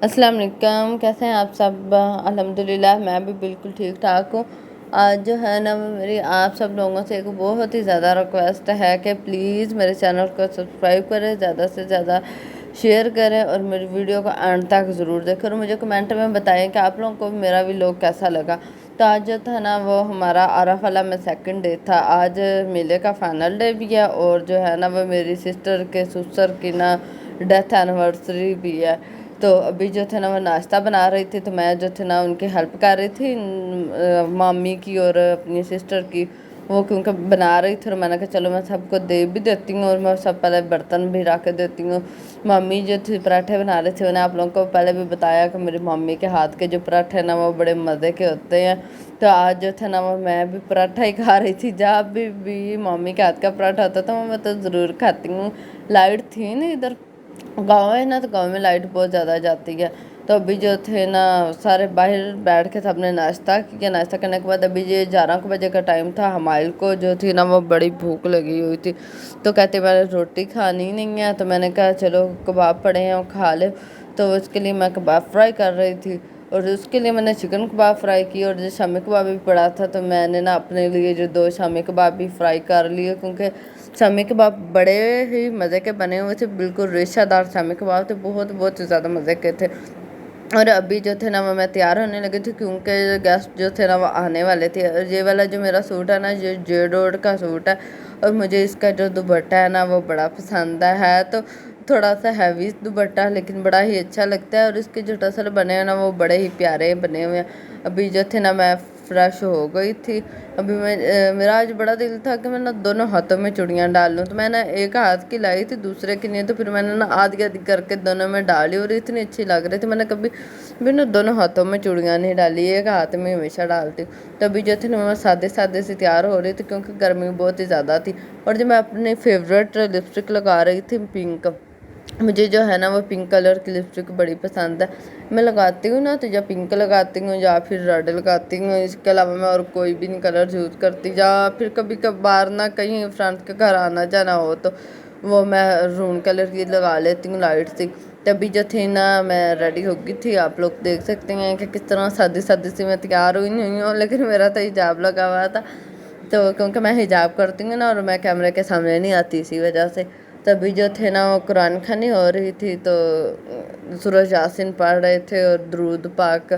अस्सलाम वालेकुम, कैसे हैं आप सब। अल्हम्दुलिल्लाह मैं भी बिल्कुल ठीक ठाक हूँ। आज जो है ना मेरी आप सब लोगों से एक बहुत ही ज़्यादा रिक्वेस्ट है कि प्लीज़ मेरे चैनल को सब्सक्राइब करें, ज़्यादा से ज़्यादा शेयर करें और मेरी वीडियो को एंड तक ज़रूर देखें और मुझे कमेंट में बताएं कि आप लोगों को मेरा व्लॉग कैसा लगा। तो आज जो था ना वो हमारा आरफ वाला में सेकंड डे था। आज मेले का फाइनल डे भी है और जो है ना वो मेरी सिस्टर के ससुर की ना डेथ एनिवर्सरी भी है। तो अभी जो थे ना वो नाश्ता बना रही थी, तो मैं जो थे ना उनकी हेल्प कर रही थी, मामी की और अपनी सिस्टर की। वो क्योंकि बना रही थी और मैंने कहा चलो मैं सबको दे भी देती हूँ और मैं सब पहले बर्तन भी रख देती हूँ। मामी जो थी पराठे बना रही थी, मैंने आप लोगों को पहले भी बताया कि मेरी मम्मी के हाथ के जो पराठे हैं ना वो बड़े मज़े के होते हैं। तो आज जो थे ना वो मैं भी पराठा ही खा रही थी। जब भी मम्मी के हाथ का पराठा होता था मैं तो ज़रूर खाती हूँ। लाइट थी ना इधर, गाँव है ना, तो गाँव में लाइट बहुत ज़्यादा जाती है। तो अभी जो थे ना सारे बाहर बैठ के सबने नाश्ता किया। नाश्ता करने के बाद अभी ये 11 बजे का टाइम था। हमाइल को जो थी ना वो बड़ी भूख लगी हुई थी, तो कहते मैंने रोटी खानी नहीं है। तो मैंने कहा चलो कबाब पड़े हैं वो खा ले। तो उसके लिए मैं कबाब फ्राई कर रही थी और उसके लिए मैंने चिकन कबाब फ्राई की और जो शामी कबाब भी पड़ा था तो मैंने ना अपने लिए जो 2 शामी कबाब भी फ्राई कर लिए, क्योंकि शामी कबाब बड़े ही मज़े के बने हुए थे, बिल्कुल रेशादार शामी कबाब थे, बहुत बहुत ज़्यादा मज़े के थे। और अभी जो थे ना वो मैं तैयार होने लगी थी क्योंकि गेस्ट जो थे ना वो आने वाले थे। और ये वाला जो मेरा सूट है ना ये जेडोड का सूट है और मुझे इसका जो दुपट्टा है ना वो बड़ा पसंद है। तो थोड़ा सा हैवी दुपट्टा लेकिन बड़ा ही अच्छा लगता है और इसके जो टसल बने हैं ना वो बड़े ही प्यारे बने हुए हैं। अभी जो थे ना मैं फ्रेश हो गई थी। अभी मेरा आज बड़ा दिल था कि मैं ना दोनों हाथों में चूड़ियाँ डाल लूँ, तो मैंने एक हाथ की लाई थी, दूसरे की नहीं, तो फिर मैंने ना आधी आधी करके दोनों में डाली और इतनी अच्छी लग रही थी। मैंने कभी भी ना दोनों हाथों में चूड़ियाँ नहीं डाली, एक हाथ में हमेशा डालती हूँ। तो अभी जो थे ना मैं सादे सादे से तैयार हो रही थी क्योंकि गर्मी बहुत ही ज़्यादा थी। और जो मैं अपनी फेवरेट लिपस्टिक लगा रही थी पिंक, मुझे जो है ना वो पिंक कलर की लिपस्टिक बड़ी पसंद है। मैं लगाती हूँ ना तो या पिंक लगाती हूँ या फिर रेड लगाती हूँ, इसके अलावा मैं और कोई भी नहीं कलर यूज़ करती। या फिर कभी कभार ना कहीं फ्रेंड्स के घर आना जाना हो तो वो मैं रून कलर की लगा लेती हूँ लाइट सी। तभी जो थी ना मैं रेडी हो गई थी। आप लोग देख सकते हैं कि किस तरह सादी सादी सी मैं तैयार हुई नहीं हूँ, लेकिन मेरा तो हिजाब लगा हुआ था। तो क्योंकि मैं हिजाब करती हूँ ना और मैं कैमरे के सामने नहीं आती इसी वजह से। तभी जो थे ना वो कुरान खानी हो रही थी, तो सूरज यासीन पढ़ रहे थे और दरूद पाक,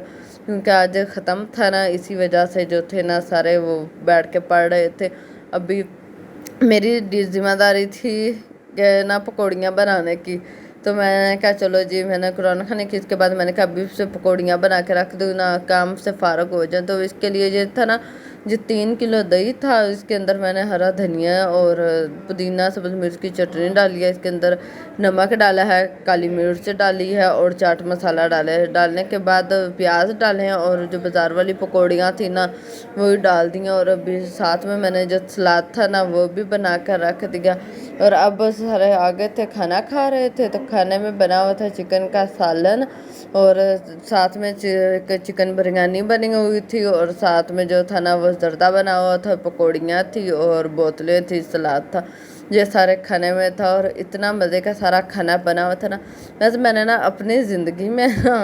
क्योंकि आज ख़त्म था ना इसी वजह से जो थे ना सारे वो बैठ के पढ़ रहे थे। अभी मेरी जिम्मेदारी थी कि ना पकौड़ियाँ बनाने की। तो मैंने कहा चलो जी, मैंने कुरान खाने की, इसके बाद मैंने कहा अभी से पकौड़ियाँ बना के रख दूँ ना, काम से फ़ारग हो जाए। तो इसके लिए ये था ना जो 3 किलो दही था इसके अंदर मैंने हरा धनिया और पुदीना सब्ज़ मिर्च की चटनी डाली है, इसके अंदर नमक डाला है, काली मिर्च डाली है और चाट मसाला डाला है। डालने के बाद प्याज डाले हैं और जो बाज़ार वाली पकौड़ियाँ थी ना वही डाल दी हैं। और अभी साथ में मैंने जो सलाद था ना वो भी बना कर रख दिया। और अब सारे आगे थे खाना खा रहे थे, तो खाने में बना हुआ था चिकन का सालन और साथ में चिकन बिरयानी बनी हुई थी और साथ में जो था ना वो जर्दा बना हुआ था, पकौड़ियाँ थी और बोतलें थी, सलाद था। ये सारे खाने में था और इतना मज़े का सारा खाना बना हुआ था ना, वैसे मैंने ना अपनी ज़िंदगी में ना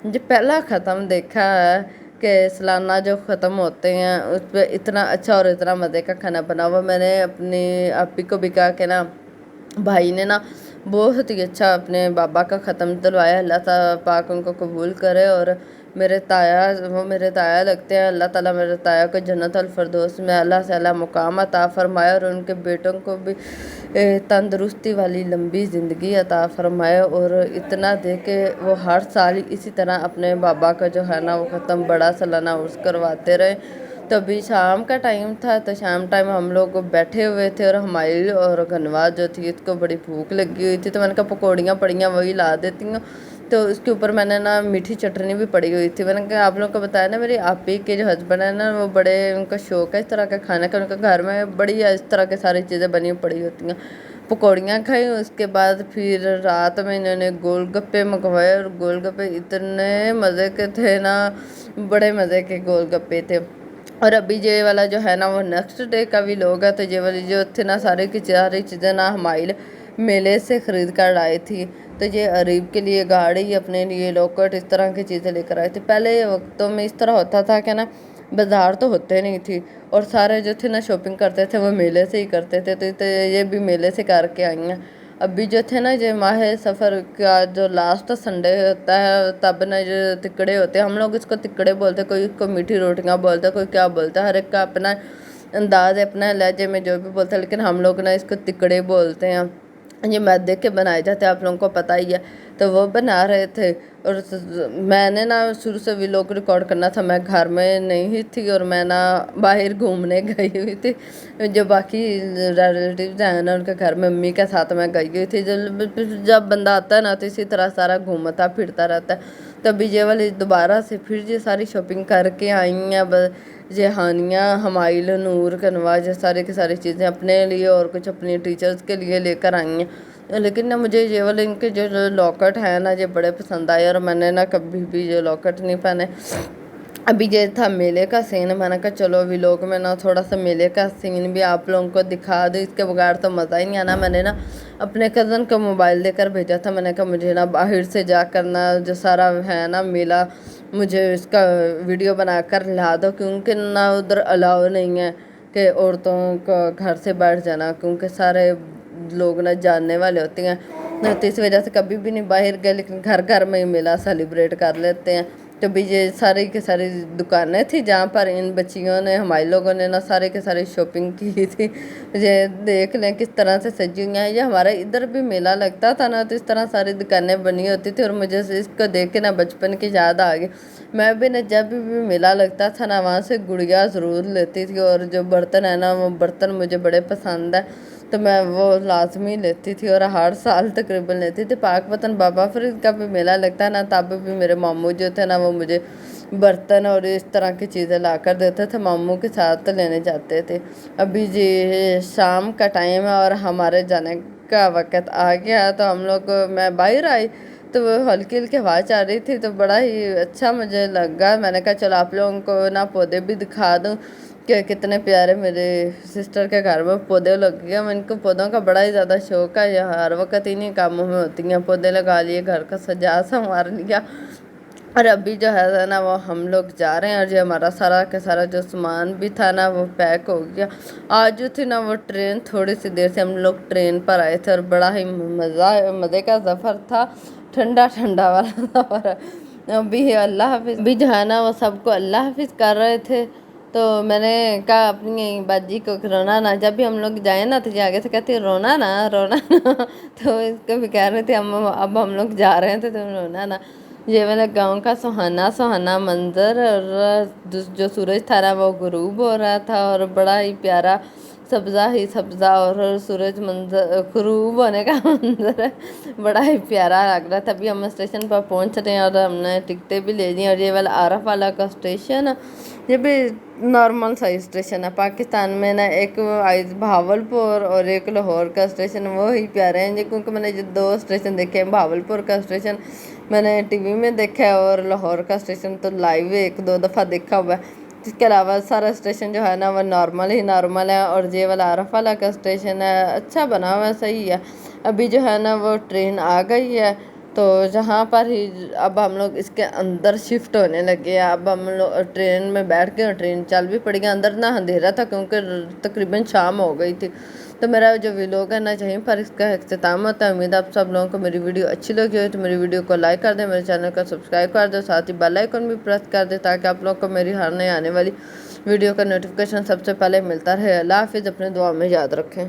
ये पहला ख़त्म देखा है कि सालाना जो ख़त्म होते हैं उस पर इतना अच्छा और इतना मज़े का खाना बना हुआ। मैंने अपनी आपी को भी कहा कि ना भाई ने ना बहुत ही अच्छा अपने बाबा का ख़त्म दिलवाया, अल्लाह ताला पाक उनको कबूल करे। और मेरे ताया, वो मेरे ताया लगते हैं, अल्लाह ताला मेरे ताया को जन्नत अल फिरदौस में अल्लाह से अल्लाह मुकाम अता फरमाए और उनके बेटों को भी तंदुरुस्ती वाली लंबी ज़िंदगी अता फरमाए। और इतना दे के वो हर साल इसी तरह अपने बाबा का जो है ना वो ख़त्म बड़ा सालाना उर्स करवाते रहे। तो अभी शाम का टाइम था, तो शाम टाइम हम लोग बैठे हुए थे और हमारी और घनवाज जो थी इसको बड़ी भूख लगी हुई थी, तो मैंने कहा पकौड़ियाँ पड़ियाँ वही ला देती हूँ। तो उसके ऊपर मैंने ना मीठी चटनी भी पड़ी हुई थी। मैंने कहा आप लोगों को बताया ना मेरी आपी के जो हस्बैंड है ना वो बड़े उनका शौक है इस तरह का खाने का, उनका घर में बड़ी इस तरह की सारी चीज़ें बनी पड़ी होती हैं। पकौड़ियाँ खाई, उसके बाद फिर रात में इन्होंने गोलगप्पे मंगवाए और गोलगप्पे इतने मज़े के थे ना, बड़े मज़े के गोलगप्पे थे। और अभी ये वाला जो है ना वो नेक्स्ट डे का भी लोग है, तो ये वाली जो थे ना सारी की सारी चीज़ें ना हमारी میلے سے خرید کر لائی تھی۔ تو یہ عریب کے لیے گاڑی، اپنے لیے لاکٹ، اس طرح کی چیزیں لے کر آئی تھی۔ پہلے وقتوں میں اس طرح ہوتا تھا کہ نا بازار تو ہوتے نہیں تھی، اور سارے جو تھے نا شاپنگ کرتے تھے وہ میلے سے ہی کرتے تھے۔ تو یہ بھی میلے سے کر کے آئی ہیں۔ ابھی جو تھے نا یہ ماہ سفر کا جو لاسٹ سنڈے ہوتا ہے تب نا جو تکڑے ہوتے ہیں، ہم لوگ اس کو تکڑے بولتے ہیں، کوئی اس کو میٹھی روٹیاں بولتا ہے، کوئی کیا بولتا ہے، ہر ایک کا اپنا انداز ہے، اپنا لہجے میں جو بھی بولتا ہے، لیکن ہم لوگ نا اس کو تکڑے بولتے ہیں۔ یہ میدے کے بنائے جاتے ہیں، آپ لوگوں کو پتہ ہی ہے۔ تو وہ بنا رہے تھے، اور میں نے نا شروع سے ولاگ ریکارڈ کرنا تھا، میں گھر میں نہیں تھی اور میں نا باہر گھومنے گئی ہوئی تھی، جو باقی ریلیٹیوز ہیں نا ان کے گھر میں امی کے ساتھ میں گئی ہوئی تھی۔ جب بندہ آتا ہے نا تو اسی طرح سارا گھومتا پھرتا رہتا ہے۔ تبھی یہ والی دوبارہ سے پھر یہ ساری شاپنگ کر کے آئی ہیں، یہ ہانیہ، ہمائل، نور، کنواز، یہ ساری کی ساری چیزیں اپنے لیے اور کچھ اپنی ٹیچرز کے لیے لے کر آئی ہیں۔ لیکن نا مجھے یہ والے ان کے جو لاکٹ ہیں نا یہ بڑے پسند آئے، اور میں نے نا کبھی بھی یہ لاکٹ نہیں پہنے۔ ابھی یہ تھا میلے کا سین، میں نے کہا چلو ولاگ میں نا تھوڑا سا میلے کا سین بھی آپ لوگوں کو دکھا دوں، اس کے بغیر تو مزہ ہی نہیں آنا۔ میں نے نا اپنے کزن کو موبائل دے کر بھیجا تھا، میں نے کہا مجھے نا باہر سے جا کر نا جو سارا ہے نا میلہ، مجھے اس کا ویڈیو بنا کر لا دو، کیونکہ نا ادھر الاؤ نہیں ہے کہ عورتوں کو گھر سے بیٹھ جانا، کیونکہ سارے لوگ نا جاننے والے ہوتے ہیں۔ تو اس وجہ سے کبھی بھی نہیں باہر گئے، لیکن گھر گھر میں ہی میلہ سیلیبریٹ کر لیتے ہیں۔ تو بھی یہ ساری کی ساری دکانیں تھیں جہاں پر ان بچیوں نے، ہمارے لوگوں نے نا سارے کے سارے شاپنگ کی تھی۔ یہ دیکھ لیں کس طرح سے سجی ہوئی ہیں، یہ ہمارا ادھر بھی میلہ لگتا تھا نا تو اس طرح ساری دکانیں بنی ہوتی تھی، اور مجھے اس کو دیکھ کے نا بچپن کی یاد آ گئی۔ میں بھی نا جب بھی میلہ لگتا تھا نا وہاں سے گڑیا ضرور لیتی تھی، اور جو برتن ہے نا وہ برتن مجھے بڑے پسند ہے تو میں وہ لازمی لیتی تھی، اور ہر سال تقریباً لیتی تھی۔ پاک وطن بابا فرید کا بھی میلہ لگتا ہے نا تب بھی میرے ماموں جو تھے نا وہ مجھے برتن اور اس طرح کی چیزیں لا کر دیتے تھے، ماموں کے ساتھ لینے جاتے تھے۔ ابھی جی شام کا ٹائم ہے اور ہمارے جانے کا وقت آ گیا، تو ہم لوگ میں باہر آئی تو وہ ہلکی ہلکی آواز آ رہی تھی، تو بڑا ہی اچھا مجھے لگا۔ میں نے کہا چلو آپ لوگوں کو نا پودے بھی دکھا دوں کہ کتنے پیارے میرے سسٹر کے گھر میں پودے لگ گئے۔ ان کو پودوں کا بڑا ہی زیادہ شوق ہے، یہ ہر وقت انہیں کاموں میں ہوتی ہیں، پودے لگا لیے، گھر کا سجا سنوار لیا۔ اور ابھی جو ہے نا وہ ہم لوگ جا رہے ہیں، اور جو ہمارا سارا کا سارا جو سامان بھی تھا نا وہ پیک ہو گیا۔ آج جو تھی نا وہ ٹرین تھوڑی سی دیر سے ہم لوگ ٹرین پر آئے تھے، اور بڑا ہی مزے کا سفر تھا، ٹھنڈا ٹھنڈا والا سفر ہے۔ ابھی اللہ حافظ بھی جو ہے نا وہ سب کو اللہ حافظ کر رہے تھے، تو میں نے کہا اپنی باجی کو رونا نا، جب بھی ہم لوگ جائیں نا تو یہ آگے سے کہتی رونا نا رونا نا، تو اس کو بھی کہہ رہے تھے اب ہم لوگ جا رہے تھے تو رونا نا۔ یہ میرے گاؤں کا سہانا سہانا منظر، اور جو سورج تھا نا وہ غروب ہو رہا تھا، اور بڑا ہی پیارا سبزہ ہی سبزہ، اور سورج منظر غروب ہونے کا منظر ہے، بڑا ہی پیارا لگ رہا تھا۔ ابھی ہم اسٹیشن پر پہنچ رہے ہیں، اور ہم نے ٹکٹیں بھی لے لی، اور یہ والا عارف والا کا اسٹیشن ہے، یہ بھی نارمل سا اسٹیشن ہے۔ پاکستان میں نا ایک بہاولپور اور ایک لاہور کا اسٹیشن، وہی پیارے ہیں جی، کیونکہ میں نے جو دو اسٹیشن دیکھے ہیں، بہاولپور کا اسٹیشن میں نے ٹی وی میں دیکھا ہے، اور لاہور کا اسٹیشن تو لائیو ایک دو دفعہ دیکھا ہوا ہے۔ اس کے علاوہ سارا اسٹیشن جو ہے نا وہ نارمل ہی نارمل ہے، اور یہ والا عارف والا کا اسٹیشن ہے اچھا بنا ہوا ہے، صحیح ہے۔ ابھی جو ہے نا وہ ٹرین آ گئی ہے، تو جہاں پر ہی اب ہم لوگ اس کے اندر شفٹ ہونے لگے ہیں۔ اب ہم لوگ ٹرین میں بیٹھ کے، اور ٹرین چل بھی پڑی گئی، اندر نہ اندھیرا تھا کیونکہ تقریباً شام ہو گئی تھی۔ تو میرا جو ولاگ ہے نا یہیں پر اس کا اختتام ہوتا ہے۔ امید آپ سب لوگوں کو میری ویڈیو اچھی لگی ہو تو میری ویڈیو کو لائک کر دیں، میرے چینل کو سبسکرائب کر دیں، ساتھ ہی بیل آئیکن بھی پریس کر دیں تاکہ آپ لوگوں کو میری ہر نئے آنے والی ویڈیو کا نوٹیفیکیشن سب سے پہلے ملتا رہے۔ اللہ حافظ، اپنے دعا میں یاد رکھیں۔